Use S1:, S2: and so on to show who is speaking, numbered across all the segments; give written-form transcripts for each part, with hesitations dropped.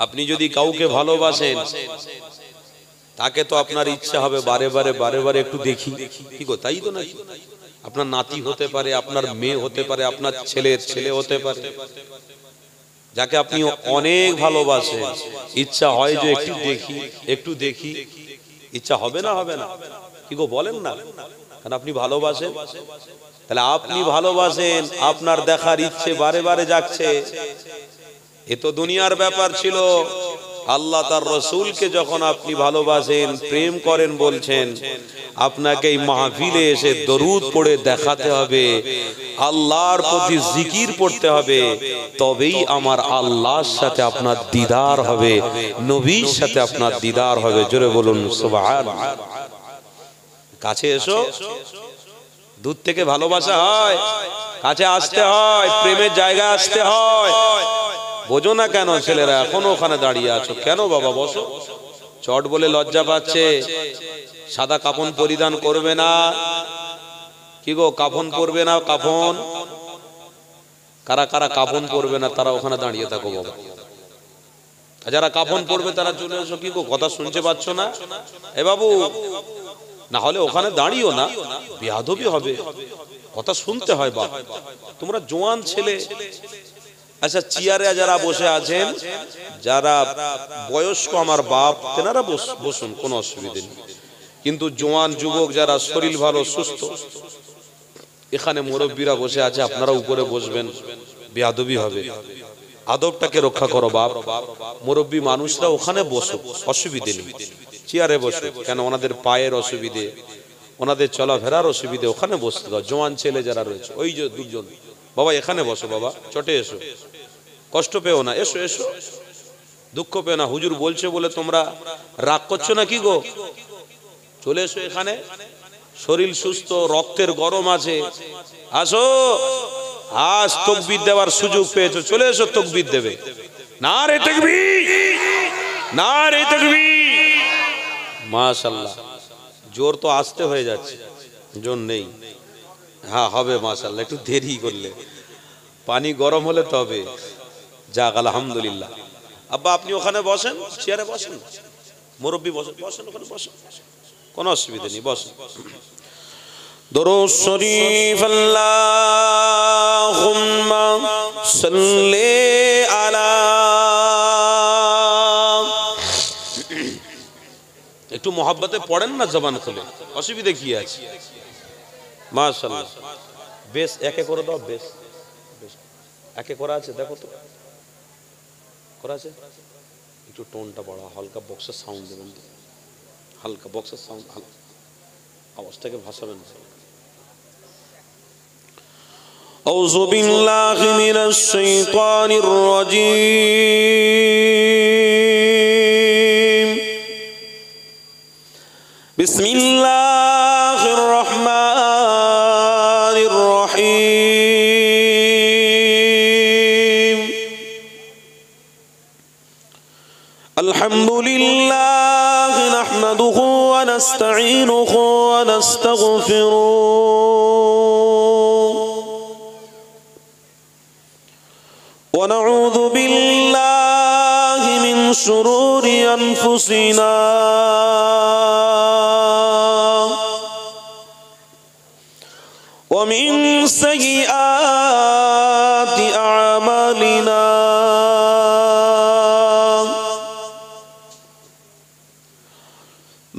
S1: আপনি যদি কাউকে ভালোবাসেন তাকে তো আপনার ইচ্ছা হবে বারে বারে একটু দেখি, কি গো, তাই তো নাকি? আপনার নাতি হতে পারে, আপনার মেয়ে হতে পারে, আপনার ছেলের ছেলে হতে পারে, যাকে আপনি অনেক ভালোবাসেন, ইচ্ছা হয় যে একটু দেখি, ইচ্ছা হবে না? কি গো, বলেন না? কারণ আপনি ভালোবাসেন। তাহলে আপনি ভালোবাসেন, আপনার দেখার ইচ্ছে বারে জাগছে। এ তো দুনিয়ার ব্যাপার ছিল। আল্লাহ তার রসুলকে যখন আপনি ভালোবাসেন, প্রেম করেন, বলছেন আপনাকে এই মাহফিলে এসে দরুদ পড়ে দেখাতে হবে, আল্লাহর প্রতি জিকির পড়তে হবে, তবেই আমার আল্লাহর সাথে আপনার দিদার হবে, নবীর সাথে আপনার দিদার হবে। জোরে বলুন সুবহানাল্লাহ। কাছে এসো, দূর থেকে ভালোবাসা হয়, কাছে আসতে হয়, প্রেমের জায়গায় আসতে হয়। বোঝো না কেন ছেলেরা এখনো ওখানে দাঁড়িয়ে আছো? কেন বাবা, বসো। চট বলে লজ্জা পাচ্ছে, সাদা কাফন পরিধান করবে না। কি গো, কাফন পরবে না? কাফন কারা কারা কাফন পরবে না তারা ওখানে দাঁড়িয়ে থাকো বাবা। যারা কাফন পরবে তারা চলে এসো। কি গো, কথা শুনতে পাচ্ছ না? এ বাবু, না হলে ওখানে দাঁড়িও না, বেয়াদবি হবে, কথা শুনতে হয়। বাবা, তোমরা জোয়ান ছেলে। আচ্ছা, চেয়ারে যারা বসে আছেন, যারা বয়স্ক আমার বাপ, তেনারা বসুন, কোনো অসুবিধা নেই। কিন্তু জোয়ান যুবক যারা শরীর ভালো সুস্থ, এখানে মুরব্বীরা বসে আছে, আপনারা উপরে বসবেন, বেয়াদবি হবে। আদবটাকে রক্ষা করো বাপ। মুরব্বী মানুষরা ওখানে বসো, অসুবিধে নেই, চেয়ারে বসো। কেন, ওনাদের পায়ের অসুবিধে, ওনাদের চলাফেরার অসুবিধে, ওখানে বসতে দাও। জোয়ান ছেলে যারা রয়েছে, ওই যে দুজন, বাবা এখানে বসো, বাবা চটে এসো, কষ্ট পেও না, এসো এসো, দুঃখ পেও না। হুজুর বলছে বলে তোমরা রাগ করছো না? কি গো, চলে এসো এখানে, শরীর সুস্থ, রক্তের গরম আছে, আসো। আজ তাকবীর দেওয়ার সুযোগ পেয়েছো, চলে এসো, তাকবীর দেবে। নারে তাকবীর, নারে তাকবীর। মাশাআল্লাহ, জোর তো আসতে হয়ে যাচ্ছে, জোর নেই। হ্যাঁ হবে মাশাআল্লাহ, একটু দেরি করলে, পানি গরম হলে তবে। যাক, আলহামদুলিল্লাহ। আব্বা আপনি ওখানে বসেন, চেয়ারে বসেন, মুরব্বী বসেন, ওখানে বসেন, কোনো অসুবিধা নেই, বসেন। দরুদ শরীফ, আল্লাহুম্মা সাল্লি আলা। একটু মহব্বতে পড়েন না, জবান খুলে, অসুবিধা কি আছে? মাশাআল্লাহ, বেশ, একে করে দাও, বেশ একে করা আছে, দেখো তো করা আছে। একটু টোনটা বড়, হালকা বক্সের সাউন্ড দেবেন তো, হালকা বক্সের সাউন্ড, আওয়াজটাকে ভাসাবেন। আউযু বিল্লাহি মিনাশ শাইতানির রাজীম। বিসমিল্লাহির রহমানির রহিম। আলহামদুলিল্লাহ নাহমাদুহু ওয়া নাস্তাঈনুহু ওয়া নাস্তাগফিরুহ ওয়া নাউযু বিল্লাহি মিন শুরুরি আনফুসিনা ওয়া মিন সাইয়্যাতি আ'মালিনা।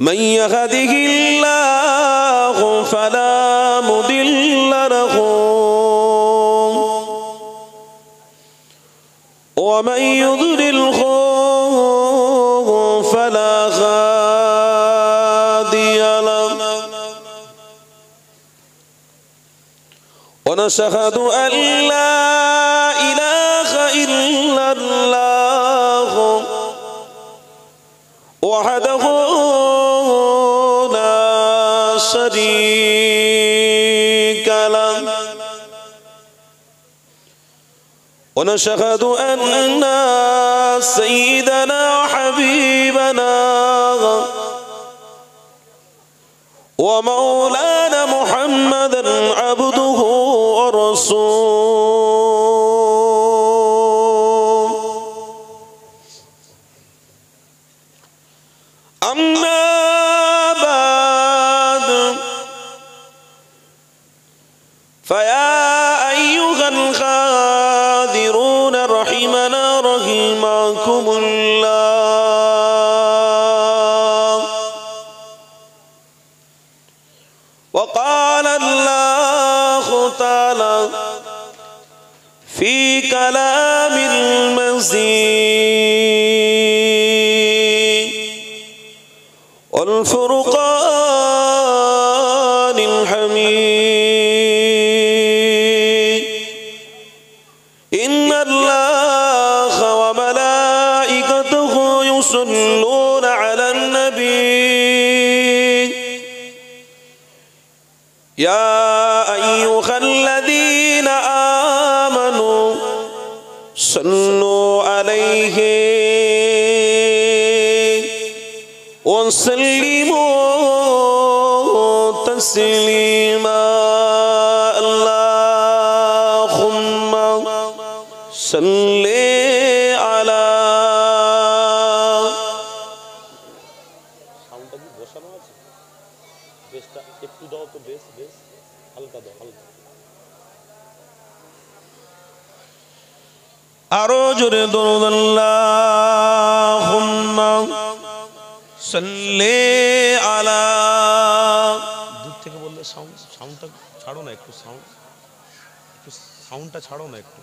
S1: من يهده الله فلا مضل له ومن يضلله فلا هادي له ونشهد أن لا إله إلا الله وحده شريك له ونشهد أن سيدنا حبيبنا ومولانا محمدا عبده ورسوله रहिमकुमुल्लाह। वक़ाल अल्लाहु तआला फी कलामिल मज़ीद वल फुरक़ानिल हमीद। इन्नल्लाहा व मलाइकतहु युसल्लूना अलन नबी या अय्युहल्लज़ीना आमनू सल्लू अलैहि वसल्लिमू तस्लीमा। अल्लाहुम्मा सल्ली अला। সাউন্ডটা কি বসানো আছে? বেসটা একটু দাও তো, বেস বেস হালকা দাও, হালকা। আরো জোরে দরুদ। আল্লাহুম্মা সাল্লি আলা। দূর থেকে বললে সাউন্ডটা ছাড়ো না, একটু সাউন্ডটা ছাড়ো না একটু।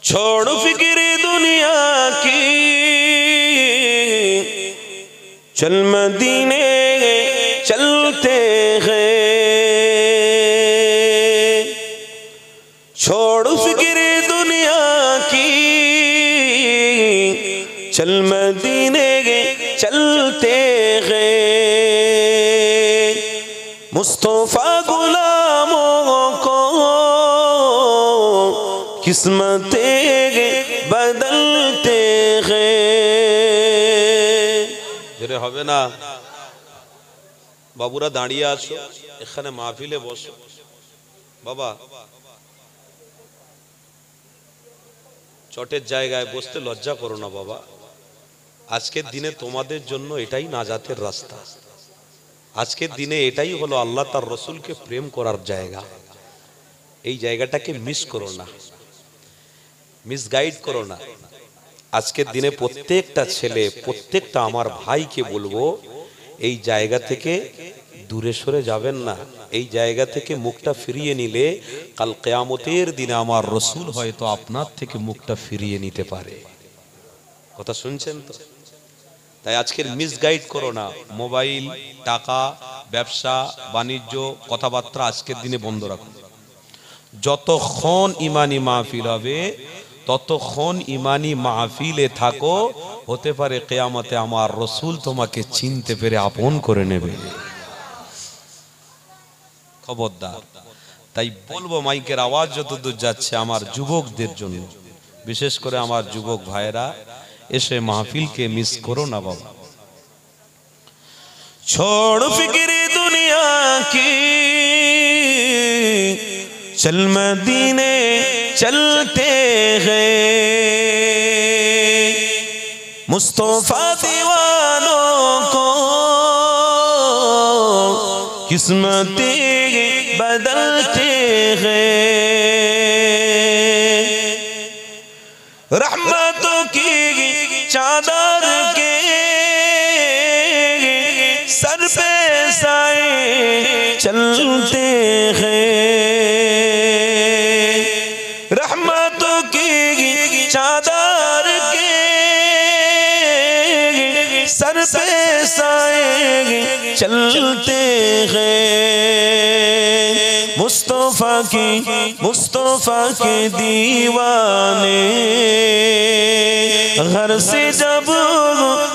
S1: छोड़ फिक्र दुनिया की, चल मदीने चलते हैं। छोड़ फिक्र दुनिया की, चल मदीने चलते हैं। मुस्तफा गुलामों को किस्मतें बदलते हैं। জোরে হবে না? বাবুরা দাঁড়িয়ে আছো, এখানে মাহফিলে বসো। বাবা চটের জায়গায় বসতে লজ্জা করো না বাবা। আজকের দিনে তোমাদের জন্য এটাই নাজাতের রাস্তা। আজকের দিনে এটাই হলো আল্লাহ তার রসুলকে প্রেম করার জায়গা। এই জায়গাটাকে মিস করো না, মিসগাইড করো না। আজকের দিনে প্রত্যেকটা ছেলে, প্রত্যেকটা আমার ভাইকে বলবো, এই জায়গা থেকে দূরে সরে যাবেন না। এই জায়গা থেকে মুখটা ফিরিয়ে নিলে কাল কিয়ামতের দিনে আমার রসুল হয়তো আপনার থেকে মুখটা ফিরিয়ে নিতে পারে। কথা শুনছেন তো? তাই আজকের মিসগাইড করো না। মোবাইল, টাকা, ব্যবসা বাণিজ্য, কথাবার্তা আজকের দিনে বন্ধ রাখুন। যতক্ষণ ইমানি মাহফিল হবে ততক্ষণ ইমানি মাহফিলে থাকো। হতে পারে কিয়ামতে আমার রসুল তোমাকে চিনতে পেরে আপন করে নেবে। খবরদার। তাই বলবো, মাইকের আওয়াজ যতদূর যাচ্ছে আমার যুবকদের জন্য, বিশেষ করে আমার যুবক ভাইরা, এসে মাহফিলকে মিস করো না বাবা। छोड़ फिक्र दुनिया की, चल मदीने चलते हैं। मुस्तफा दीवानों को किस्मतें बदलते हैं। रहमतों की चादर के सर पे साए चलते हैं। रहमतों की चादर के सर पे साए चलते हैं। मुस्तफा के दीवाने घर से जब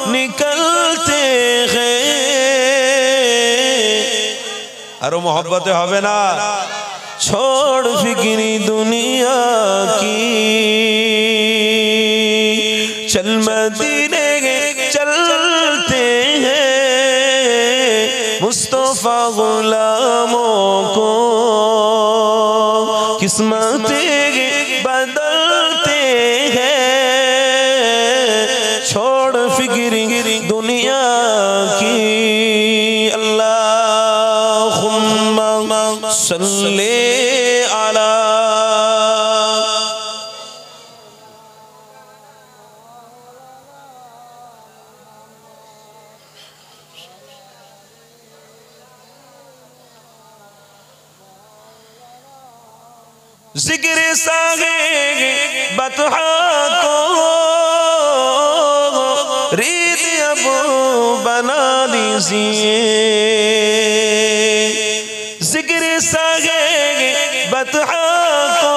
S1: निकलते हैं। अरे मोहब्बत হবে না? छोड़ फिक्री दुनिया की, चल मदीने चलते हैं। मुस्तफा गुलामों को किस्मतें बदलते हैं। छोड़ फिक्री दुनिया की,
S2: सल्ले अला जिक्र सागे बतहा को रीत अब बना लीजिए जिक्र सागे बतहा को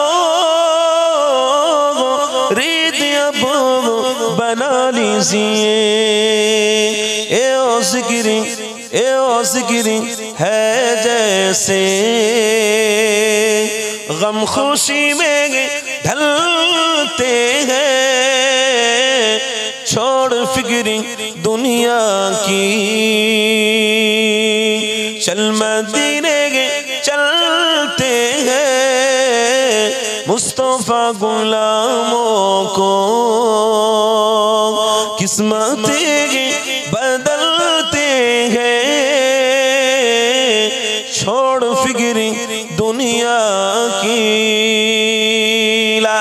S2: रीत अब बना लीजिए ए ओ जिक्र है जैसे गम खुशी में ढलते हैं छोड़ फिक्री दुनिया की चल मदीने चलते हैं मुस्तफा गुलामों को किस्मतें बदलते हैं छोड़ फिक्री दुनिया की ला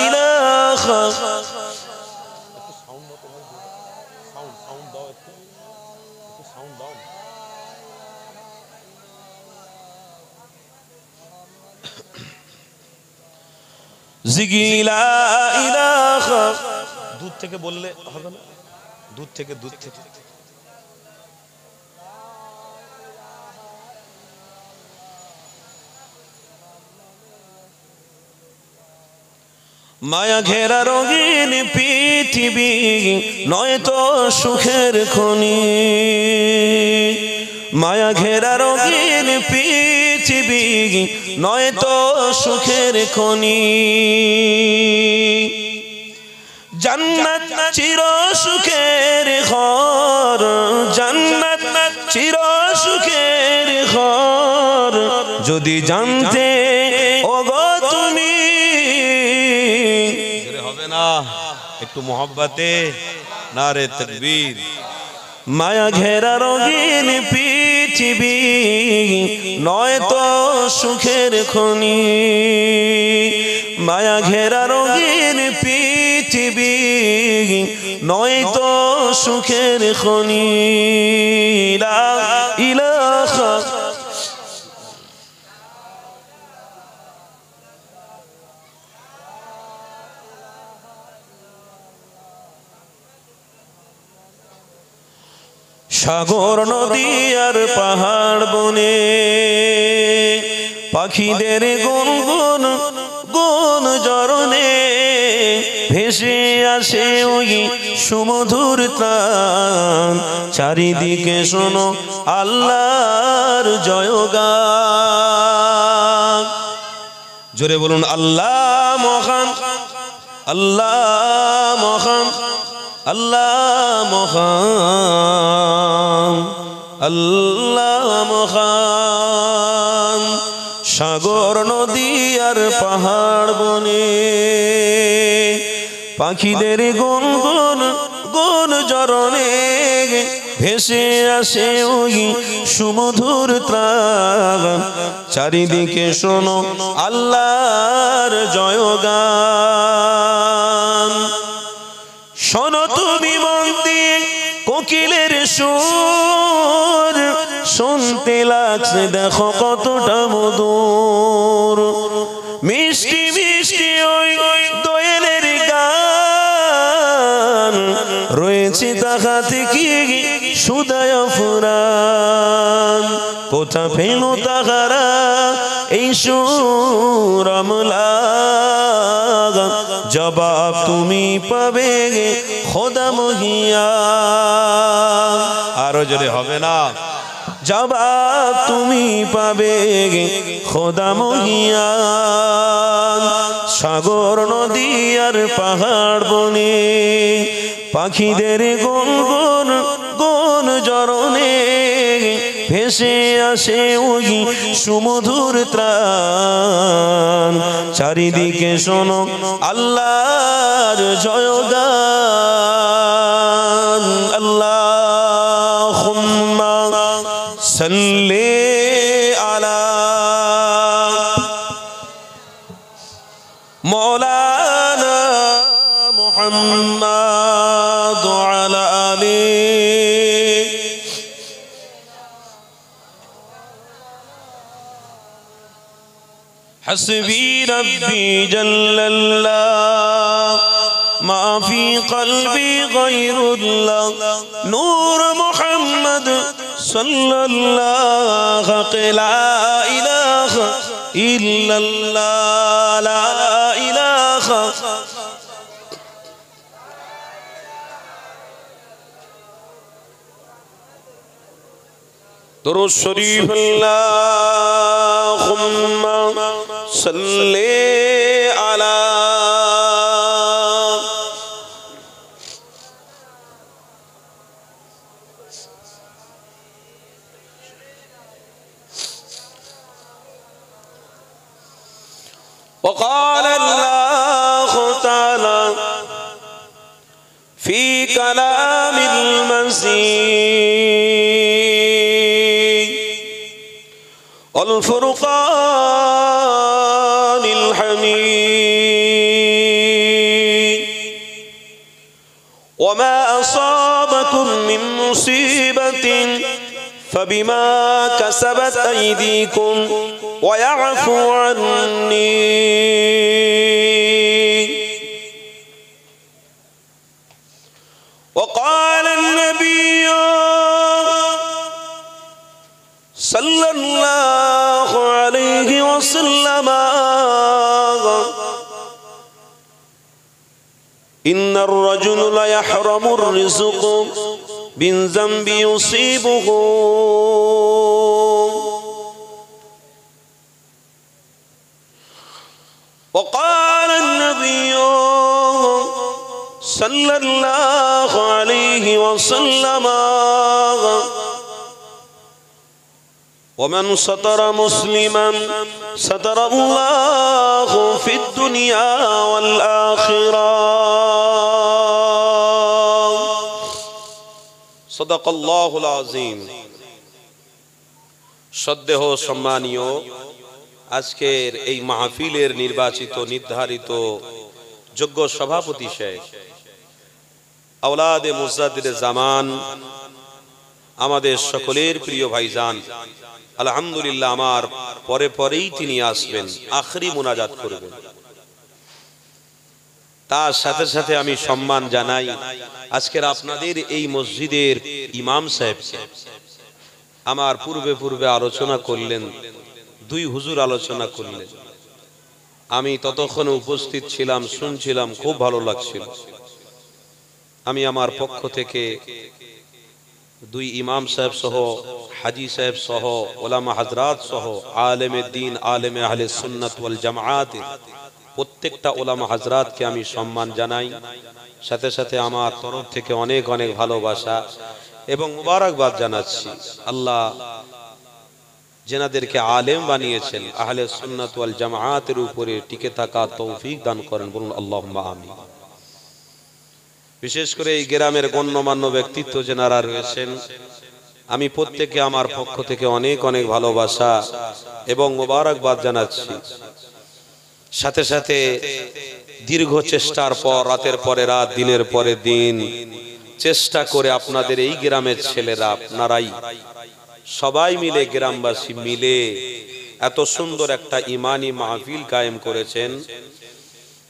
S2: इलाहा जिगी ला इलाहा दूध থেকে বললে হবে না दूध থেকে माया घेरा रंगीन पृथिवी नय तो सुखेर खनि माया घेरा रंगीन पृथिवी नय तो सुखेर खनि जन्नत चिर सुखेर घर जन्नत चिर सुखेर घर यदि जानते ओगो तुमी একটু मोहब्बते नारे तकबीर माया घेरा रंगीन पृथिवी नय तो सुखेर खनि माया घेरा रंगीन पृथिवी नय तो सुखेर खनि ला इलाहा সাগর নদী আর পাহাড় বনে পাখিদের গুনগুন গুন জরনে ভেসে আসে ওই সুমধুর তান চারিদিকে শোনো আল্লাহর জয়গান জোরে বলুন আল্লাহ মহান আল্লাহ মহান अल्लाह महान अल्लाह महान सागर नदी और पहाड़ बने पाखिदेर गुनगुन गुन जरने भेसे आसे ओई सुमधुर त्राण चारिदिके शोनो आल्लाहर जयगान शोनो तुमी मन दिए कोकिलेर सुर सुनते लागছে देखो कतटा मधुर मिष्टि मिष्टि ओई दोयेलेर गान रयेছে ताका थेके सुदाय फुरान कोथा पेल ताहारा এই সুর আমলাগ जवाब तुमी पाबे खोदा महिया आरो जोरे होबे ना जवाब तुमी पाबे खोदा महिया सागर नदी और पहाड़ बने पाखिदेर गुनगुन गुन जरने भेसे आसे ओई सुमधुर त्राण चारिदिके शोनो आल्लाहर जयगान अल्लाहुम्मा सल्ली अला حسبي ربي جل الله ما في قلبي غير الله نور محمد صلى الله لا إله إلا الله لا إله درود شريف اللهم صل على وقال الله تعالى في كلام المسيح والفرقان الحميد وما أصابكم من مصيبة فبما كسبت أيديكم ويعفو عني وقال النبي صلى الله عليه وسلم إن الرجل ليحرم الرزق من ذنب يصيبه وقال النبي صلى الله عليه وسلم ومن ستر مسلما ستر الله في الدنيا والآخرة صدق الله العظيم শ্রদ্ধেয় সম্মানীয় আজকের এই মাহফিলের নির্বাচিত নির্ধারিত যোগ্য সভাপতি শেখ আওলাদে মুজাদ্দিদে জামান আমাদের সকলের প্রিয় ভাইজান আলহামদুলিল্লাহ আমার পরে পরেই তিনি আসবেন আখরি মুনাজাত করবেন তার সাথে সাথে আমি সম্মান জানাই আজকের আপনাদের এই মসজিদের ইমাম সাহেব আমার পূর্বে আলোচনা করলেন দুই হুজুর আলোচনা করলেন আমি ততক্ষণে উপস্থিত ছিলাম শুনছিলাম খুব ভালো লাগছিল আমি আমার পক্ষ থেকে দুই ইমাম সাহেব সহ হাজী সাহেব সহ ওলামা হযরত সহ আলেমে দ্বীন আলেমে আহলে সুন্নাত ওয়াল জামাআত প্রত্যেকটা ওলামা হযরতকে আমি সম্মান জানাই সাথে সাথে আমার তরফ থেকে অনেক অনেক ভালোবাসা এবং মুবারকবাদ জানাচ্ছি আল্লাহ যেনাদেরকে আলেম বানিয়েছেন আহলে সুন্নাত ওয়াল জামাআতের উপরে টিকে থাকা তৌফিক দান করেন বলুন আল্লাহুম্মা আমিন বিশেষ করে এই গ্রামের গণ্যমান্য ব্যক্তিত্ব যারা রয়েছেন আমি প্রত্যেককে আমার পক্ষ থেকে অনেক অনেক ভালোবাসা এবং মোবারকবাদ জানাচ্ছি সাথে সাথে দীর্ঘ চেষ্টার পর রাতের পরে রাত দিনের পরে দিন চেষ্টা করে আপনাদের এই গ্রামের ছেলেরা আপনারাই সবাই মিলে গ্রামবাসী মিলে এত সুন্দর একটা ঈমানি মাহফিল কায়েম করেছেন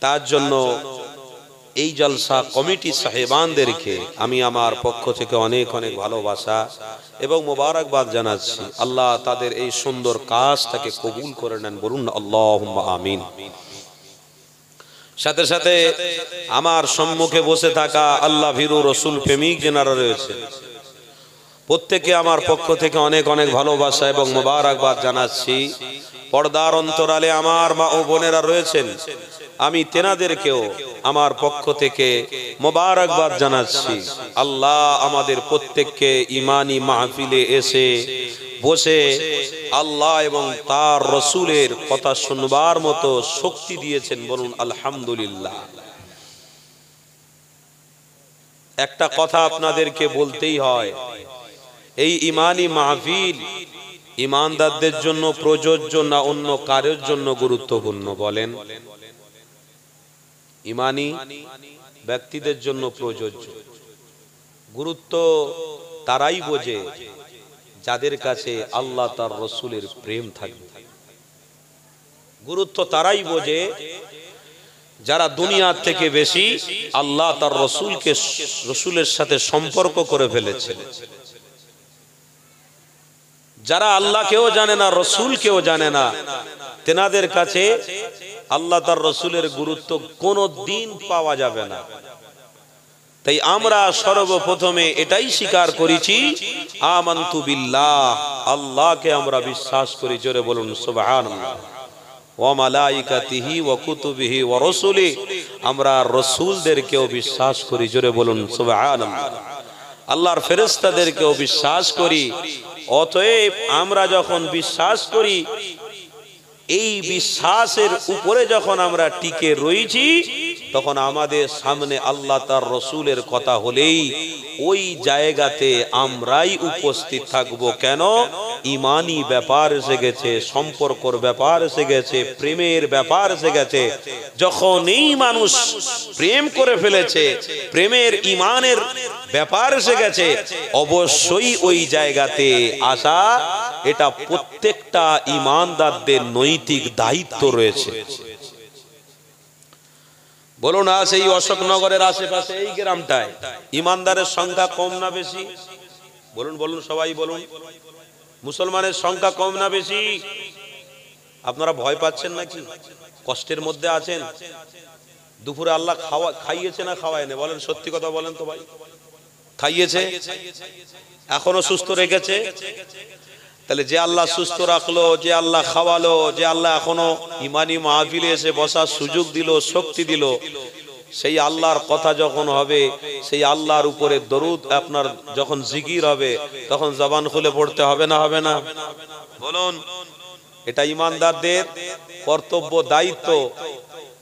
S2: তার জন্য এই জলসা কমিটি সাহেবানদেরকে আমি আমার পক্ষ থেকে অনেক অনেক ভালোবাসা এবং মোবারকবাদ জানাচ্ছি আল্লাহ তাদের এই সুন্দর কাজটাকে কবুল করে নেন বলুন আল্লাহুম্মা আমিন সাথে সাথে আমার সম্মুখে বসে থাকা আল্লাহ ভীরু রাসূল প্রেমিক যারা রয়েছে প্রত্যেককে আমার পক্ষ থেকে অনেক অনেক ভালোবাসা এবং মোবারকবাদ জানাচ্ছি পর্দার অন্তরালে আমার মা ও বোনেরা রয়েছেন আমি তেনাদেরকেও আমার পক্ষ থেকে মোবারকবাদ জানাচ্ছি আল্লাহ আমাদের প্রত্যেককে ঈমানি মাহফিলে এসে বসে আল্লাহ এবং তার রাসূলের কথা শুনবার মতো শক্তি দিয়েছেন বলুন আলহামদুলিল্লাহ একটা কথা আপনাদেরকে বলতেই হয় এই ঈমানি মাহফিল ঈমানদারদের জন্য প্রযোজ্য না অন্য কারোর জন্য গুরুত্বপূর্ণ বলেন ঈমানি ব্যক্তিদের জন্য প্রযোজ্য গুরুত্ব তারাই বোঝে যাদের কাছে আল্লাহ তার রাসূলের প্রেম থাকবে
S1: গুরুত্ব তারাই বোঝে যারা দুনিয়ার থেকে বেশি আল্লাহ তার রসুলের সাথে সম্পর্ক করে ফেলেছে। যারা আল্লাহকেও জানে না, রসুলকেও জানে না, তেনাদের কাছে আল্লাহ তার রসুলের গুরুত্ব কোনো দিন পাওয়া যাবে না। তাই আমরা সর্বপ্রথমে এটাই স্বীকার করেছি, আমানতু বিল্লাহ, আল্লাহকে আমরা বিশ্বাস করি। জোরে বলুন সুবহানাল্লাহ। ওয়া মালাইকাতিহি ওয়া কুতুবিহি ওয়া রাসূলি, আমরা রাসূলদেরকেও বিশ্বাস করি। জোরে বলুন সুবহানাল্লাহ। আল্লাহর ফেরেশতাদেরকেও বিশ্বাস করি। অতএব আমরা যখন বিশ্বাস করি, এই বিশ্বাসের উপরে যখন আমরা টিকে রয়েছি, তখন আমাদের সামনে আল্লাহ তার রসুলের কথা হলেই ওই জায়গাতে আমরাই উপস্থিত থাকব। কেন? ইমানি ব্যাপার এসে গেছে, সম্পর্কর ব্যাপার এসে গেছে, প্রেমের ব্যাপার এসে গেছে। যখন এই মানুষ প্রেম করে ফেলেছে, প্রেমের ইমানের ব্যাপার এসে গেছে, অবশ্যই ওই জায়গাতে আসা, এটা প্রত্যেকটা ইমানদারদের নৈতিক দায়িত্ব রয়েছে। বলুন, আজ এই অশোকনগরের আশেপাশে এই গ্রামটায় ইমানদারের সংখ্যা কম না বেশি? বলুন বলুন, সবাই বলুন। মুসলমানের সংখ্যা কম না বেশি? আপনারা ভয় পাচ্ছেন নাকি? কষ্টের মধ্যে আছেন? দুপুরে আল্লাহ খাইয়েছে না খাওয়ায়নি? বলেন, সত্যি কথা বলেন তো ভাই। খাইয়েছে, এখনো সুস্থ রেখেছে। তাহলে যে আল্লাহ সুস্থ রাখলো, যে আল্লাহ খাওয়ালো, যে আল্লাহ এখনো ইমানি মাহফিলে এসে বসার সুযোগ দিল, শক্তি দিল, সেই আল্লাহর কথা যখন হবে, সেই আল্লাহর উপরে দরুদ আপনার যখন জিকির হবে, তখন জবান খুলে পড়তে হবে না হবে না? বলুন, এটা ইমানদারদের কর্তব্য, দায়িত্ব।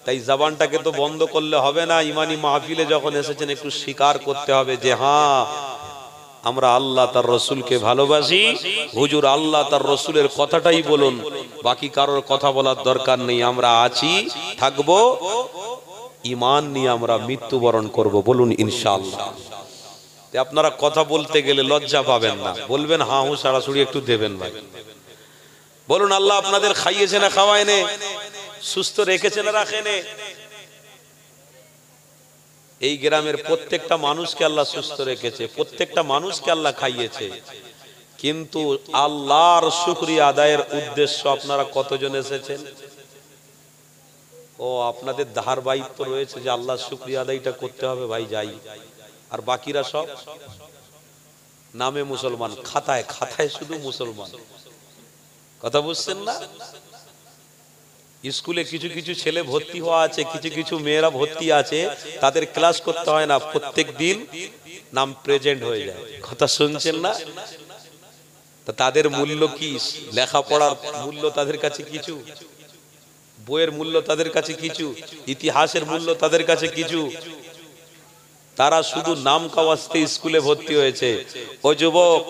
S1: তাই জবানটাকে তো বন্ধ করলে হবে না। ইমানি মাহফিলে যখন এসেছেন, একটু স্বীকার করতে হবে যে হ্যাঁ, আমরা আল্লাহ তার রসুলকে ভালোবাসি। হুজুর আল্লাহ তার রসুলের কথাটাই বলুন, বাকি কারোর কথা বলার দরকার নেই। আমরা আছি, থাকবো, ঈমান নিয়ে আমরা মৃত্যুবরণ করব। বলুন ইনশাআল্লাহ। আপনারা কথা বলতে গেলে লজ্জা পাবেন না, বলবেন হা হু সাড়াছুড়ি একটু দেবেন ভাই। বলুন, আল্লাহ আপনাদের খাইয়েছে না খাওয়ায়নি? সুস্থ রেখেছে না রাখেনি? এই গ্রামের প্রত্যেকটা মানুষকে আল্লাহ সুস্থ রেখেছে, প্রত্যেকটা মানুষকে আল্লাহ খাইয়েছে। কিন্তু আল্লাহর শুকরিয়া আদায়ের উদ্দেশ্য আপনারা কতজন এসেছেন? ও, আপনাদের ধার দায়িত্ব রয়েছে যে আল্লাহর শুকরিয়া আদায়টা করতে হবে, ভাই যাই। আর বাকিরা সব নামে মুসলমান, খাতায় খাতায় শুধু মুসলমান। কথা বুঝছেন না? স্কুলে কিছু কিছু ছেলে ভর্তি হওয়া আছে, কিছু কিছু মেয়েরা ভর্তি আছে, তাদের ক্লাস করতে হয় না, প্রত্যেক দিন নাম প্রেজেন্ট হয়ে যায়। কথা শুনছেন না? তাদের মূল্য কি? লেখাপড়ার মূল্য তাদের কাছে কিছু, বইয়ের মূল্য তাদের কাছে কিছু, ইতিহাসের মূল্য তাদের কাছে কিছু। তারা শুধু নাম কাওয়াস্তে স্কুলে ভর্তি হয়েছে। ও যুবক,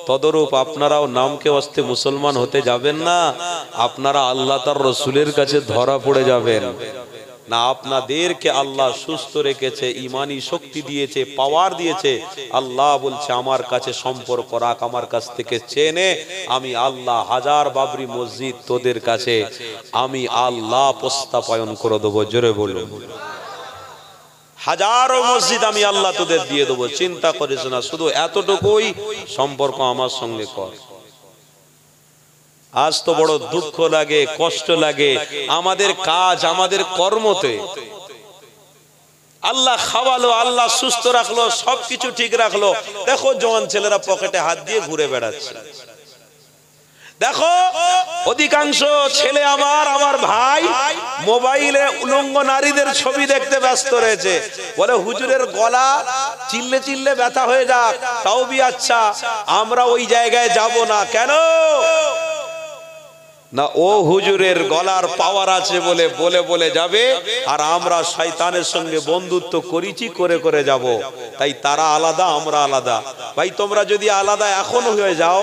S1: তদরূপ আপনারাও নামকে ওয়াস্তে মুসলমান হতে যাবেন না, আপনারা আল্লাহ তার রসুলের কাছে ধরা পড়ে যাবেন না। আপনাদেরকে আল্লাহ সুস্থ রেখেছে, ইমানি শক্তি দিয়েছে, পাওয়ার দিয়েছে। আল্লাহ বলছে, আমার কাছে সম্পর্ক রাখ, আমার কাছ থেকে চেনে আমি আল্লাহ হাজার বাবরি মসজিদ তোদের কাছে আমি আল্লাহ প্রস্তাবায়ন করে দেবো। জোরে বলুন, হাজারো মসজিদ আমি আল্লাহ তোদের দিয়ে দেবো, চিন্তা করিস না, শুধু এতটুকুই সম্পর্ক আমার সঙ্গে কর। আজ তো বড় দুঃখ লাগে, কষ্ট লাগে, আমাদের কাজ, আমাদের কর্মতে আল্লাহ খাওয়ালো, আল্লাহ সুস্থ রাখলো, সবকিছু ঠিক রাখলো, দেখো জওয়ান ছেলেরা পকেটে হাত দিয়ে ঘুরে বেড়াচ্ছে। দেখো অধিকাংশ ছেলে আমার ভাই মোবাইলে উলঙ্গ নারীদের ছবি দেখতে ব্যস্ত রয়েছে। বলে হুজুরের গলা চিল্লে চিল্লে ব্যথা হয়ে যাক, তাও বি আচ্ছা, আমরা ওই জায়গায় যাব না। কেন না? ও হুজুরের গলার পাওয়ার আছে বলে বলে বলে যাবে, আর আমরা শয়তানের সঙ্গে বন্ধুত্ব করেছি, করে করে যাব। তাই তারা আলাদা, আমরা আলাদা। ভাই তোমরা যদি আলাদা এখনো হয়ে যাও,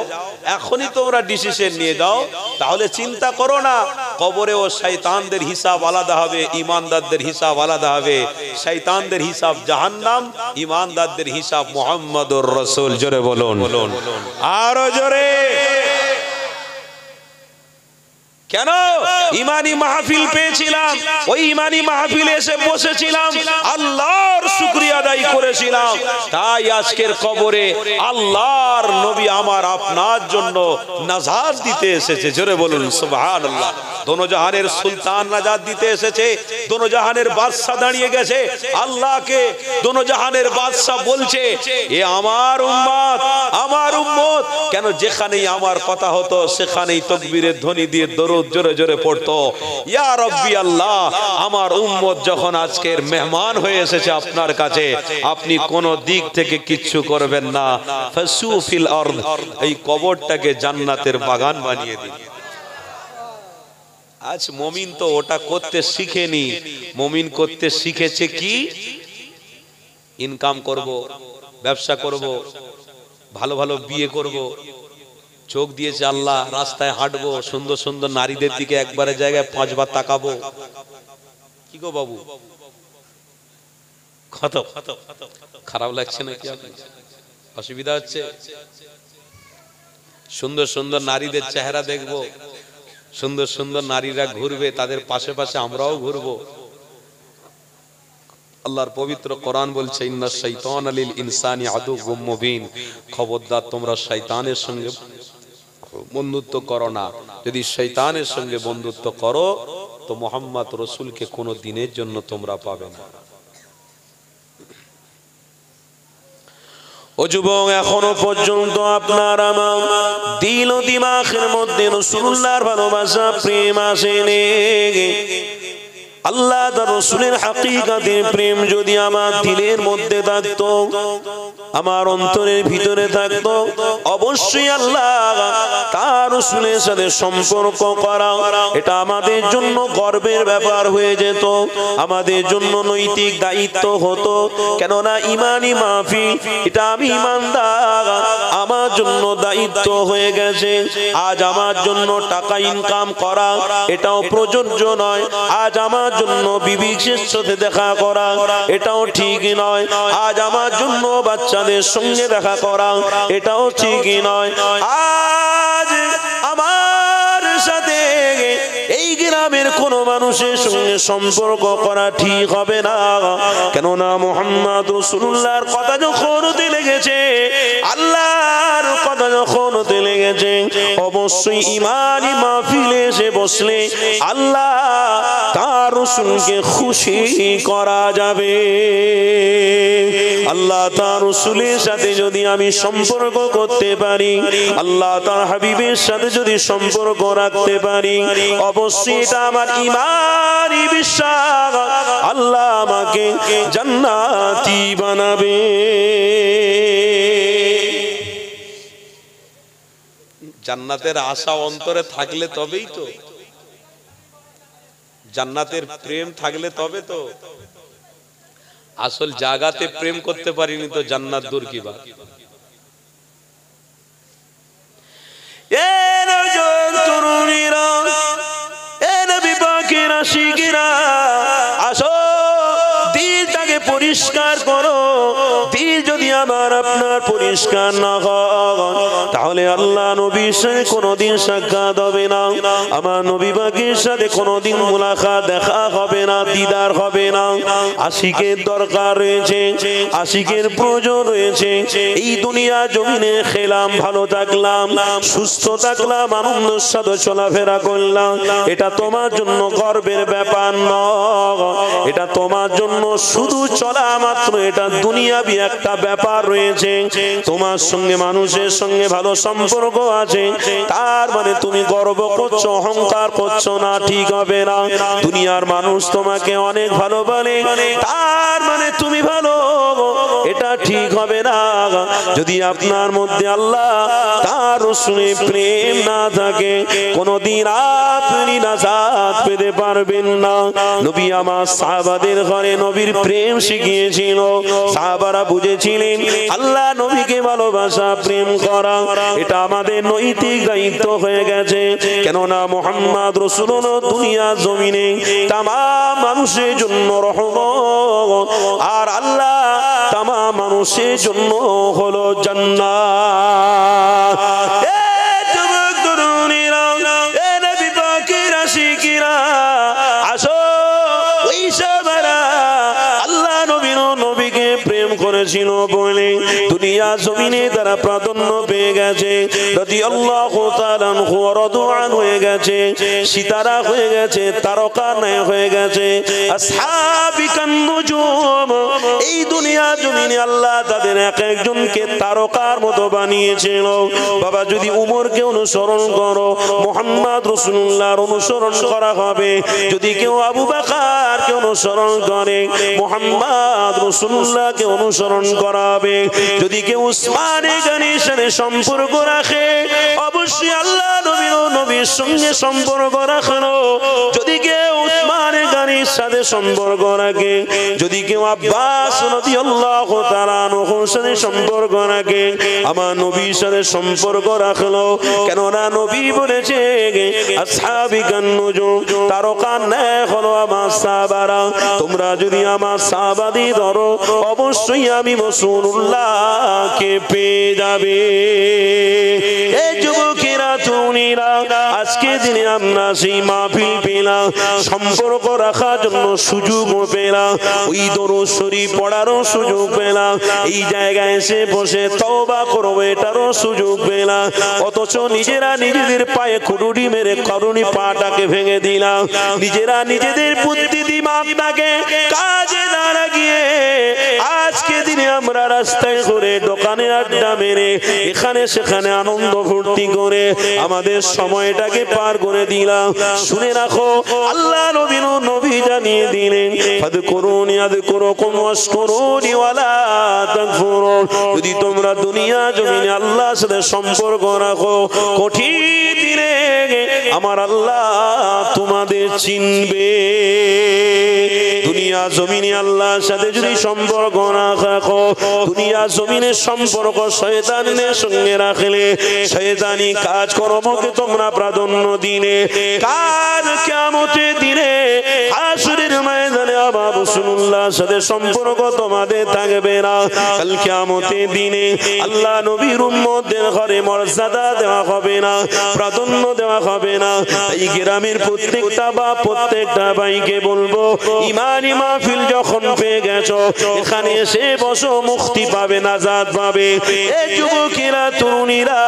S1: এখনই তোমরা ডিসিশন নিয়ে যাও, তাহলে চিন্তা করো না, কবরে ও শয়তানদের হিসাব আলাদা হবে, ইমানদারদের হিসাব আলাদা হবে। শয়তানদের হিসাব জাহান্নাম, ইমানদারদের হিসাব মুহাম্মদুর রাসূল। জোরে বলুন, আরো জোরে। কেন?
S2: ইমানি মাহফিল পেয়েছিলাম, ওই ইমানি মাহফিলে এসে বসেছিলাম, আল্লাহর শুকরিয়া আদায় করেছিলাম। তাই আজকের কবরে আল্লাহর নবী আমার আপনার জন্য নাজাত দিতে এসেছে। জোরে বলুন সুবহানাল্লাহ। দোনো জাহানের সুলতান নাজাত দিতে এসেছে, দোনো জাহানের বাদশা দাঁড়িয়ে গেছে। আল্লাহকে দোনো জাহানের বাদশা বলছে, এ আমার উম্মত, আমার উম্মত। কেন যেখানেই আমার কথা হতো সেখানেই তাকবীরের ধ্বনি দিয়ে দরুদ জোরে জোরে পড়তো। ইয়া রাব্বি আল্লাহ, আমার উম্মত যখন আজকের মেহমান হয়ে এসেছে আপনার কাছে, আপনি কোন দিক থেকে কিচ্ছু করবেন না। ফাসু ফিল আরদ, এই কবরটাকে জান্নাতের বাগান বানিয়ে দিন। আজ মুমিন তো ওটা করতে শিখেনি, মুমিন করতে শিখেছে কি? ইনকাম করব, ব্যবসা করব, ভালো ভালো বিয়ে করব। চোখ দিয়েছে আল্লাহ, রাস্তায় হাঁটবো, সুন্দর সুন্দর নারীদের দিকে একবারের জায়গায় 5 বার তাকাবো। কি গো বাবু, কত খারাপ লাগছে নাকি? অসুবিধা হচ্ছে? সুন্দর সুন্দর নারীদের চেহারা দেখবো, সুন্দর সুন্দর নারীরা ঘুরবে, তাদের পাশে পাশে আমরাও ঘুরবো। আল্লাহর পবিত্র কোরআন বলছে, ইন্নাশ শাইতানা লিল ইনসানি আদুউম মুবিন, খবরদার তোমরা শয়তানের সঙ্গে বন্ধুত্ব করো না। যদি শয়তানের সঙ্গে বন্ধুত্ব করো তো মুহাম্মদ রাসূলকে কোনো দিনের জন্য তোমরা পাবে না। ও যুবক, এখনো পর্যন্ত আপনার আমার দিল ও দিমাগের মধ্যে রাসূলুল্লাহর ভালোবাসা প্রেম আসেনি। আল্লাহ তার রাসূলের হাকিকাতের প্রেম যদি আমার দিলের মধ্যে থাকতো, আমার অন্তরের ভিতরে থাকতো, অবশ্যই আল্লাহ তার রাসূলের সাথে সম্পর্ক করা এটা আমাদের জন্য গর্বের ব্যাপার হয়ে যেত, আমাদের জন্য নৈতিক দায়িত্ব হতো। কেননা ইমানি মাহফিল এটা আমি ইমানদার, আমার জন্য দায়িত্ব হয়ে গেছে। আজ আমার জন্য টাকা ইনকাম করা এটাও প্রযোজ্য নয়, আজ আমার জন্য বিবির সাথে দেখা করা এটাও ঠিক নয়, আজ আমার জন্য বাচ্চাদের সঙ্গে দেখা করা এটাও ঠিক নয়, আজ আমার সাথে এই গ্রামের কোন মানুষের সঙ্গে সম্পর্ক করা ঠিক হবে না। কেননা মুহাম্মদ রাসূলুল্লাহর কথা যখন হতে লেগেছে, আল্লাহর কথা যখন হতে লেগেছে, অবশ্যই ইমানি মাহফিলে এসে বসলে আল্লাহ তার রাসূলকে খুশি করা যাবে। আল্লাহ তার রাসূলের সাথে যদি আমি সম্পর্ক করতে পারি, আল্লাহ তার হাবিবের সাথে যদি সম্পর্ক রাখতে পারি, অবশ্যই এটা আমার ইমানি বিশ্বাস, আল্লাহ আমাকে জান্নাতি বানাবে। জান্নাতের আশা অন্তরে থাকলে তবেই তো, জান্নাতের প্রেম থাকলে তবে তো। আসল জায়গাতে প্রেম করতে পারিনি তো জান্নাত দূর কি বাত। এ নওজোয়ান তরুণীরা, এ নবী পাকের আশিকেরা, আসো দিলটাকে পরিষ্কার করো। দিল যদি আমার আপনার পরিষ্কার না হয়, তাহলে আল্লাহ নবীর সাথে কোনোদিন সাক্ষাৎ হবে না, আমার নবী পাকের সাথে কোনোদিন মুলাকাত দেখা হবে না, দিদার হবে না। আশিকের দরকার রয়েছে, আশিকের প্রয়োজন রয়েছে। এই দুনিয়া জমিনে খেলাম, ভালো থাকলাম, সুস্থ থাকলাম, আনন্দের সাথে চলাফেরা করলাম, এটা তোমার জন্য গর্বের ব্যাপার নয়, এটা তোমার জন্য শুধু চলা মাত্র, এটা দুনিয়াবি একটা ব্যাপার রয়েছে। তোমার সঙ্গে মানুষের সঙ্গে ভালো সম্পর্ক আছে, তার মানে তুমি গর্ব করছো, অহংকার করছো না, ঠিক হবে না। দুনিয়ার মানুষ তোমাকে অনেক ভালো বলে, তার মানে তুমি ভালো, এটা ঠিক হবে না। যদি আপনার মধ্যে আল্লাহ তার রাসূলের প্রেম না থাকে, কোনদিন আপনি নাজাত পেতে পারবেন না। নবী আমার সাহাবাদের ঘরে নবীর প্রেম শিখিয়েছিল, সাহাবারা বুঝেছিলেন আল্লাহ নবীকে ভালোবাসা, প্রেম করা এটা আমাদের নৈতিক দায়িত্ব হয়ে গেছে। কেননা মুহাম্মদ রাসূলুল্লাহ দুনিয়া জমিনে তামাম মানুষের জন্য রহমত, আর আল্লাহ তামাম মানুষের জন্য হলো জান্নাত। এ যুবক তরুণীরা, এ নবী পাকের আশিক, করেছিল বলে দুনিয়া জমিনে তারা প্রাধান্য পেয়ে গেছে, রাদিয়াল্লাহু তাআলা আনহু ওয়া রাদু আন হয়ে গেছে, সিতারা হয়ে গেছে, তারকা নায়ক হয়ে গেছে, আসহাবিকান নুজুম। এই দুনিয়া জমিনে আল্লাহ তাদের এক একজনকে তারকার মতো বানিয়েছিল। বাবা যদি উমরকে অনুসরণ করো, মুহাম্মদ রাসূলুল্লাহর অনুসরণ করা হবে। যদি কেউ আবু বকরকে অনুসরণ করে, মুহাম্মদ রাসূলুল্লাহকে অনুসরণ করা হবে। যদি কেউ উসমানে গনির সাথে সম্পর্ক রাখে, অবশ্যই আল্লাহ নবীর সঙ্গে সম্পর্ক রাখলো। যদি কেউ উসমানে গনির সাথে সম্পর্ক রাখে, যদি কেউ আব্বাস রাদিয়াল্লাহু তাআলা আনহুর সাথে সম্পর্ক রাখে, আমার নবীর সাথে সম্পর্ক রাখলো। কেননা নবী বলেছে আসহাবিকান নুজুম, তারকার ন্যায় হলো আমার সাহাবারা। তোমরা যদি আমার সাহাবাদি ধরো, অবশ্যই আমি রাসূলুল্লাহকে পেয়ে যাবে। এই যুবকেরা তরুণীরা, আজকে দিনে আমরা সেই মাহফিল পেলাম, সম্পর্ক রাখার জন্য সুযোগ পেলাম, ওই দরুদ শরীফ পড়ারও সুযোগ পেলাম, এই জায়গায় এসে বসে তওবা করবো এটারও সুযোগ পেলাম। অথচ নিজেরা নিজেদের পায়ে খুঁড়ুড়ি মেরে করুণী পাটাকে ভেঙে দিলাম, নিজেরা নিজেদের বুদ্ধি দিমাগটাকে কাজে না লাগিয়ে আজকে দিনে আমরা রাস্তায় ঘুরে দোকানে আড্ডা মেরে এখানে সেখানে আনন্দ ফুর্তি করে আমাদের সময়টাকে পার করে দিলাম। শুনে রাখো, আল্লাহ নবী জানিয়ে দিলেন, ফাযকুরুনি আযকুরুকুম ওয়াশকুরুনি ওয়ালা তাকফুরুন। যদি তোমরা দুনিয়া জমিনে আল্লাহর সাথে সম্পর্ক রাখো, কঠিন দিনে আমার আল্লাহ তোমাদের চিনবে। দুনিয়া জমিনে আল্লাহর সাথে যদি সম্পর্ক না রাখো, দুনিয়া জমিনের সম্পর্ক শয়তানের সঙ্গে রাখলে শয়তানি কাজ কর্মকে তোমরা প্রাধান্য দিলে, কাল কিয়ামতের দিনে হাসরের ময়দানে আমার রাসূলুল্লাহর সাথে সম্পর্ক তোমাদের থাকবে না। কাল কিয়ামতের দিনে আল্লাহ নবীর উম্মতদের ঘরে মর্যাদা দেওয়া হবে না, প্রাধান্য দেওয়া হবে না। তাই গ্রামের প্রত্যেকটা বা প্রত্যেকটা ভাইকে বলবো, ইমানি মাহফিল যখন পেয়ে গেছো, এখানে এসে বসো, মুক্তি পাবে, নাজাত পাবে। এই যুবকেরা তরুণীরা,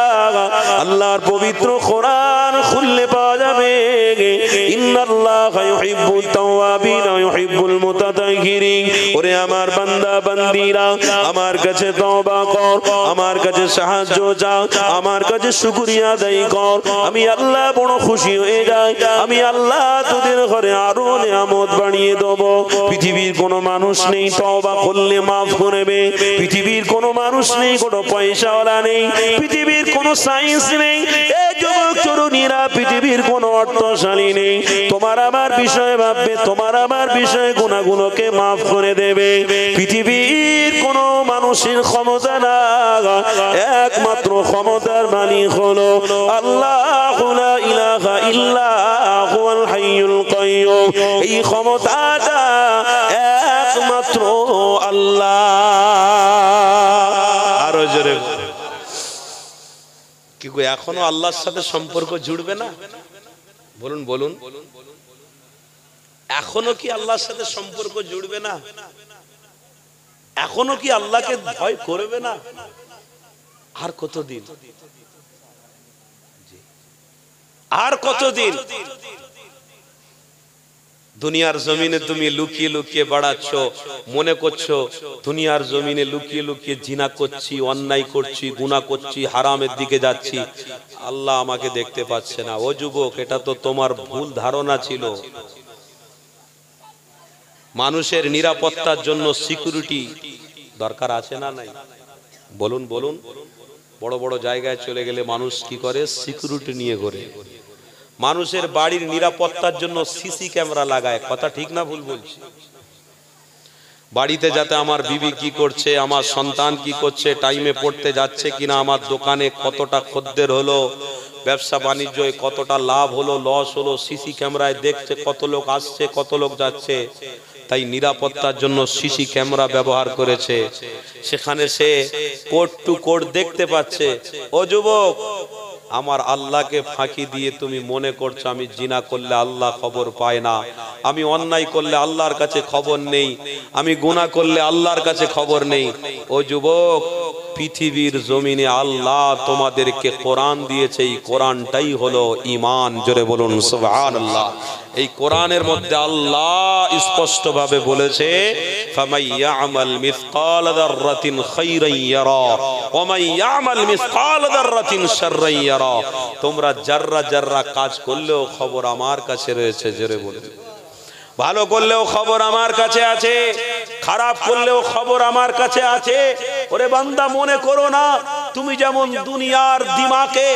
S2: আল্লাহর পবিত্র কোরআন খুললে পাওয়া যাবে, ইন্নাল্লাহা ইউহিব্বুত তাওয়াবিন ওয়া ইউহিব্বুল মুতাতাহহিরিন। ওরে আমার বান্দা বান্দীরা, আমার কাছে তওবা কর, আমার কাছে সাহায্য চাও, আমার কাছে শুকরিয়া আদায় কর। আমি আল্লাহ বড় খুশি হয়ে যাই, আমি আল্লাহ তোদের ঘরে আরো নিয়ামত বাড়িয়ে দেব। পৃথিবীর কোনো মানুষ নেই তওবা করলে মাফ করবে, পৃথিবীর কোনো মানুষ নেই, কোনো পয়সাওয়ালা নেই, পৃথিবীর কোনো সায়েন্স নেই, এই যুবক তরুণীরা পৃথিবীর কোনো অর্থশালী নেই। তোমার আমার বিষয়ে ভাববে, তোমার আমার বিষয়ে গুনাহগুলোকে মাফ করে দেবে। পৃথিবীর কোনো মানুষের ক্ষমতা না, একমাত্র ক্ষমতার মালিক হলো আল্লাহু লা ইলাহা ইল্লা হুয়াল হাইয়ুল কাইয়্যুম। এই ক্ষমতাটা একমাত্র আল্লাহ। আরো জোরে কি গো, এখনো আল্লাহর সাথে সম্পর্ক জুড়বে না? বলুন বলুন, এখনো কি আল্লাহর সাথে সম্পর্ক জুড়বে না? এখনো কি আল্লাহকে ভয় করবে না? আর কতদিন, আর কতদিন? দুনিয়ার জমিনে তুমি লুকিয়ে লুকিয়ে বেড়াচ্ছ, মনে করছো দুনিয়ার জমিনে লুকিয়ে লুকিয়ে জিনা করছি, অন্যায় করছি, গুনাহ করছি, হারামের দিকে যাচ্ছি, আল্লাহ আমাকে দেখতে পাচ্ছে না। ও যুবক, এটা তো তোমার ভুল ধারণা ছিল। মানুষের নিরাপত্তার জন্য সিকিউরিটি দরকার আছে না নাই? বলুন বলুন। বড় বড় জায়গায় চলে গেলে মানুষ কি করে? সিকিউরিটি নিয়ে ঘোরে। মানুষের বাড়ির নিরাপত্তার জন্য সিসি ক্যামেরা লাগায়। কথা ঠিক না ভুল বলছি? বাড়িতে যাতে আমার বিবি কি করছে, আমার সন্তান কি করছে, টাইমে পড়তে যাচ্ছে কিনা, আমার দোকানে কতটা খদ্দের হলো, ব্যবসা বাণিজ্যে কতটা লাভ হলো, লস হলো, সিসি ক্যামেরায় দেখছে কত লোক আসছে, কত লোক যাচ্ছে। তাই নিরাপত্তার জন্য সিসি ক্যামেরা ব্যবহার করেছে। সেখানে সে কোড টু কোড দেখতে পাচ্ছে। ও যুবক, আমার আল্লাহকে ফাঁকি দিয়ে তুমি মনে করছো আমি জিনা করলে আল্লাহ খবর পায় না, আমি অন্যায় করলে আল্লাহর কাছে খবর নেই, আমি গুনাহ করলে আল্লাহর কাছে খবর নেই। ও যুবক, পৃথিবীর জমিনে আল্লাহ তোমাদেরকে কোরআন দিয়েছে, এই কোরআনটাই হলো ঈমান। জোরে বলুন সুবহানাল্লাহ। এই কোরআনের মধ্যে আল্লাহ স্পষ্টভাবে বলেছে, ফামাই ইয়ামাল মিসকাল যাররাতিন খায়রান ইয়ারা ওয়া মান ইয়ামাল মিসকাল যাররাতিন শাররান ইয়ারা। তোমরা যাররা যাররা কাজ করলেও খবর আমার কাছে রয়েছে। জোরে বলুন। ভালো করলেও খবর আমার কাছে আছে, খারাপ করলেও খবর আমার কাছে আছে। ওরে বান্দা, মনে করো না তুমি যেমন দুনিয়ার দিমাকে,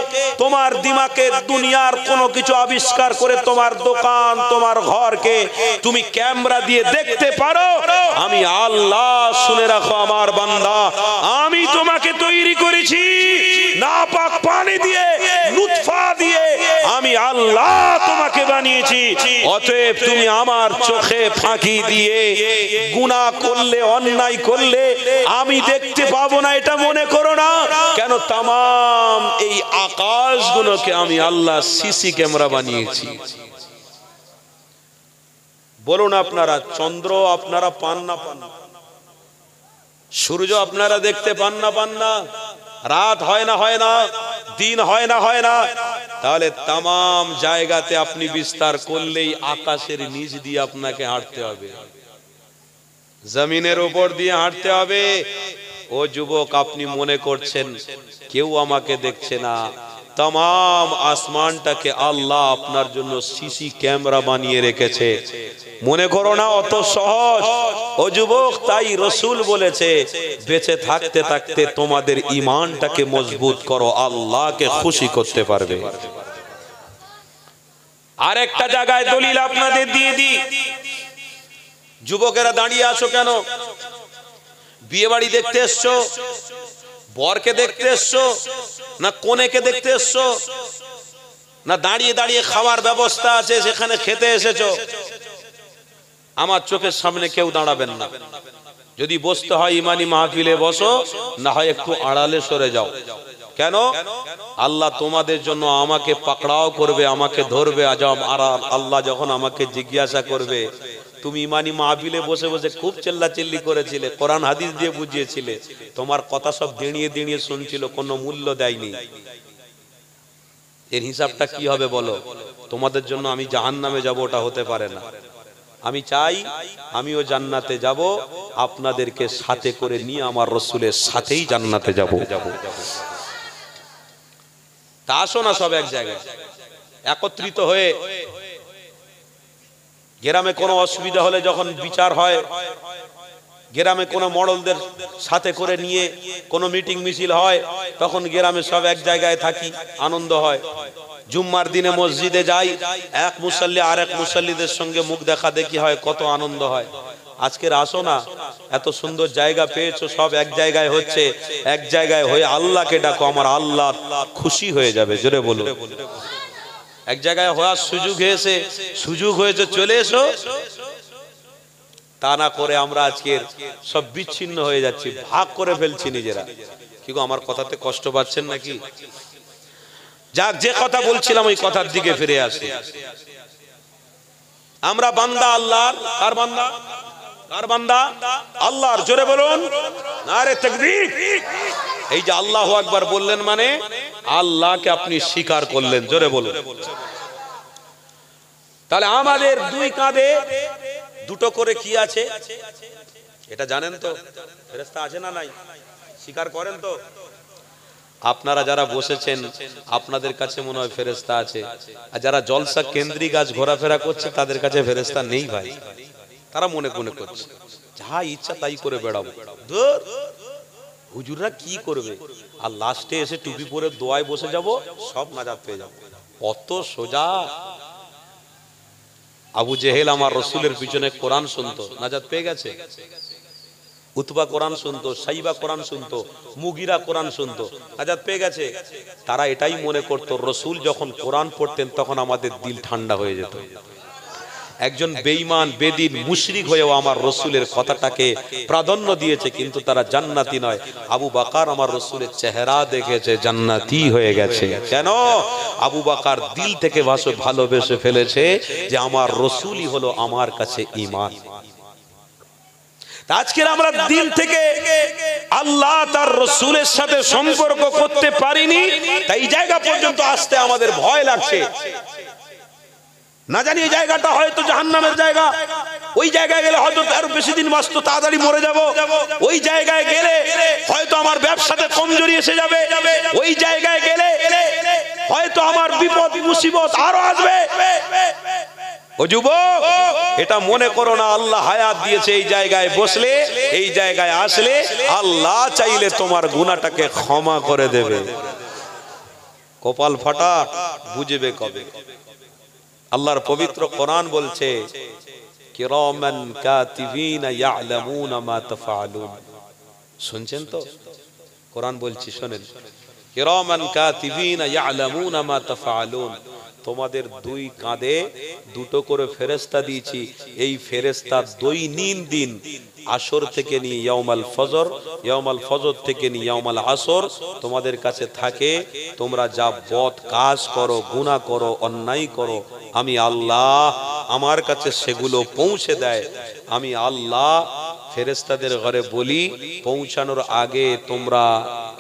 S2: তোমার দিমাকে দুনিয়ার কোনো কিছু আবিষ্কার করে তোমার দোকান, তোমার ঘরকে তুমি ক্যামেরা দিয়ে দেখতে পারো। আমি আল্লাহ, শুনে রাখো আমার বান্দা, আমি তোমাকে তৈরি করেছি নাপাক পানি দিয়ে, লুৎফা দিয়ে, আমি আল্লাহ তোমাকে বানিয়েছি। অতএব তুমি আমার চোখে ফাঁকি দিয়ে গুনাহ করলে, অন্যায় করলে আমি দেখতে পাবো না, এটা মনে করো না। কেন? তামাম এই আকাশগুলোকে আমি আল্লাহ সিসি ক্যামেরা বানিয়েছি। বলুন আপনারা, চন্দ্র আপনারা পান না পান না? সূর্য আপনারা দেখতে পান না পান না? রাত হয় না হয় না? দিন হয় না হয় না? তাহলে তামাম জায়গাতে আপনি বিস্তার করলেই আকাশের নিচ দিয়ে আপনাকে হাঁটতে হবে, জমিনের উপর দিয়ে হাঁটতে হবে। ও যুবক, আপনি মনে করছেন কেউ আমাকে দেখছে না? তামাম আসমানটাকে আল্লাহ আপনার জন্য সিসি ক্যামেরা বানিয়ে রেখেছে। মনে করো না অত সহজ। ও যুবক, তাই রাসূল বলেছে, বেঁচে থাকতে থাকতে তোমাদের ঈমানটাকে মজবুত করো, আল্লাহকে খুশি করতে পারবে। আরেকটা জায়গায় দলিল আপনাদের দিয়ে দিই। যুবকেরা দাঁড়িয়ে আছো কেন? বিয়ে বাড়ি দেখতে এসছো, বরকে দেখতে এসছো, না কনেকে দেখতে এসছো, না দাঁড়িয়ে দাঁড়িয়ে খাওয়ার ব্যবস্থা আছে সেখানে খেতে এসেছো? আমার চোখের সামনে কেউ দাঁড়াবেন না। যদি বসতে হয় ইমানি মাহফিলে বসো, না হয় একটু আড়ালে সরে যাও। কেন? আল্লাহ তোমাদের জন্য আমাকে পাকড়াও করবে, আমাকে ধরবে। আজম আর আল্লাহ যখন আমাকে জিজ্ঞাসা করবে, তুমি ইমানি মাহফিলে বসে বসে খুব চিল্লাচিল্লি করেছিলে, কোরআন হাদিস দিয়ে বুঝিয়েছিলে, তোমার কথা সব দাঁড়িয়ে দাঁড়িয়ে শুনছিল, কোনো মূল্য দেয়নি, এর হিসাবটা কি হবে বলো? তোমাদের জন্য আমি জাহান্নামে যাব, ওটা হতে পারে না। আমি চাই আমিও জান্নাতে যাব, আপনাদেরকে সাথে করে নিয়ে আমার রাসূলের সাথেই জান্নাতে যাব। তা আসো না সব এক জায়গায় একত্রিত হয়ে। গ্রামে কোনো অসুবিধা হলে যখন বিচার হয়, গ্রামে কোনো মডলদের সাথে করে নিয়ে কোনো মিটিং মিছিল হয়, তখন গ্রামে সব এক জায়গায় থাকি, আনন্দ হয়। জুম্মার দিনে মসজিদে যাই, এক মুসাল্লি আর এক মুসাল্লিদের সঙ্গে মুখ দেখা দেখি হয়, কত আনন্দ হয়। আজকের আসো না, এত সুন্দর জায়গা পেয়েছো, সব এক জায়গায় হচ্ছে, এক জায়গায় হয়ে আল্লাহকে ডাকো, আমার আল্লাহ খুশি হয়ে যাবে। জোরে বলুন। এক জায়গায় হওয়ার সুযোগ হয়েছে, চলে এসো। তা না করে আমরা আজকের সব বিচ্ছিন্ন হয়ে যাচ্ছি, ভাগ করে ফেলছি নিজেরা। কি গো, আমার কথাতে কষ্ট পাচ্ছেন নাকি? যাক, যে কথা বলছিলাম ওই কথার দিকে ফিরে আসি। আমরা বান্দা আল্লাহর। কার বান্দা? কার বান্দা? আল্লাহর। জোরে বলুন নারে তাকবীর। এই যে আল্লাহু আকবার বললেন মানে আল্লাহকে আপনি স্বীকার করলেন। জোরে বলুন। তাহলে আমাদের দুই কাঁধে দুটো করে কি আছে এটা জানেন তো? ফেরেশতা আছে না নাই? স্বীকার করেন তো? আপনারা যারা বসেছেন আপনাদের কাছে মনে হয় ফেরেশতা আছে, আর যারা জলসা কেন্দ্রিক আজ ঘোরাফেরা করছে তাদের কাছে ফেরেশতা নেই ভাই। তারা মনে মনে করছে যা ইচ্ছা তাই করে বেড়াবো, ধুর হুজুররা কি করবে, আর লাস্টে এসে টুপি পরে দোয়ায় বসে যাব, সব নাজাত পেয়ে যাব। অত সোজা? আবু জেহেল আমার রাসূলের পিছনে কোরআন শুনতো, নাজাত পেয়ে গেছে। উতবা কোরআন শুনতো, সাইবা কোরআন শুনতো, মুগিরা কোরআন শুনতো, নাজাত পেয়ে গেছে। তারা এটাই মনে করতো রাসূল যখন কোরআন পড়তেন তখন আমাদের দিল ঠান্ডা হয়ে যেত। একজন বেঈমান বেদিন মুশরিক হয়েও আমার রসুলের কথাটাকে প্রাধান্য দিয়েছে, কিন্তু তারা জান্নাতি নয়। আবু বকর আমার রসুলের চেহারা দেখেছে, জান্নাতি হয়ে গেছে। কেন? আবু বকর দিল থেকে ভালোবেসে ফেলেছে যে আমার রসুলই হলো আমার কাছে ঈমান। আজকের আমরা দিল থেকে আল্লাহ তার রসুলের সাথে সম্পর্ক করতে পারিনি, তাই এই জায়গা পর্যন্ত আসতে আমাদের ভয় লাগছে। না জানি এই জায়গাটা হয়তো জাহান্নামের জায়গা, ওই জায়গায় গেলে হয়তো আরো বেশি দিন বাঁচতো, তাড়াতাড়ি মরে যাব। ওই জায়গায় গেলে হয়তো আমার ব্যবসাতে কমজোরি এসে যাবে, ওই জায়গায় গেলে হয়তো আমার বিপদ মুসিবত আরো আসবে। ও যুবক, এটা মনে করো না আল্লাহ হায়াত দিয়েছে এই জায়গায় বসলে, এই জায়গায় আসলে আল্লাহ চাইলে তোমার গুনাহটাকে ক্ষমা করে দেবে। কপাল ফাটা, বুঝবে কবে। আল্লাহর পবিত্র কোরআন বলছে কিরামান কাতিবিনা ইয়ালামুনা মা তাফআলুন। শুনছেন তো? কোরআন বলছি, শুনেন। কিরামান কাতিবিনা ইয়ালামুনা মা তাফআলুন। তোমাদের দুই কাঁধে দুটো করে ফেরেশতা দিয়েছি, এই ফেরেশতা দৈনন্দিন আসর থেকে নিয়ে ইয়াউমাল ফজর, ইয়াউমাল ফজর থেকে নিয়ে ইয়াউমাল আসর তোমাদের কাছে থাকে। তোমরা যা বদ কাজ করো, গুনাহ করো, অন্যায় করো, আমি আল্লাহ আমার কাছে সেগুলো পৌঁছে দেয়। আমি আল্লাহ ফেরেশতাদের ঘরে বলি, পৌঁছানোর আগে তোমরা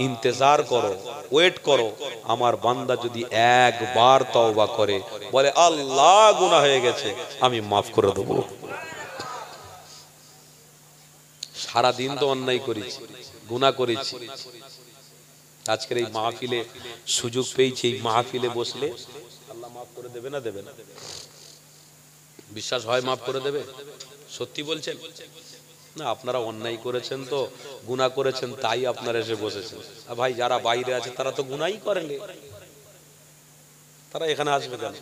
S2: ইন্তজার করো, ওয়েট করো। আমার বান্দা যদি একবার তওবা করে, বলে আল্লাহ গুনাহ হয়ে গেছে, আমি মাফ করে দেবো। সারা দিন তো অন্যায় করেছি, গুনাহ করেছি, আজকের এই মাহফিলে সুযোগ পেয়েছি, এই মাহফিলে বসলে আল্লাহ মাফ করে দেবে না দেবে না? বিশ্বাস হয় মাফ করে দেবে? সত্যি বলছেন না? আপনারা অন্যায় করেছেন, তো গুনাহ করেছেন, তাই আপনারা এসে বসেছেন। ভাই যারা বাইরে আছে তারা তো গুনাহই করেন, তারা এখানে আসবে কেন?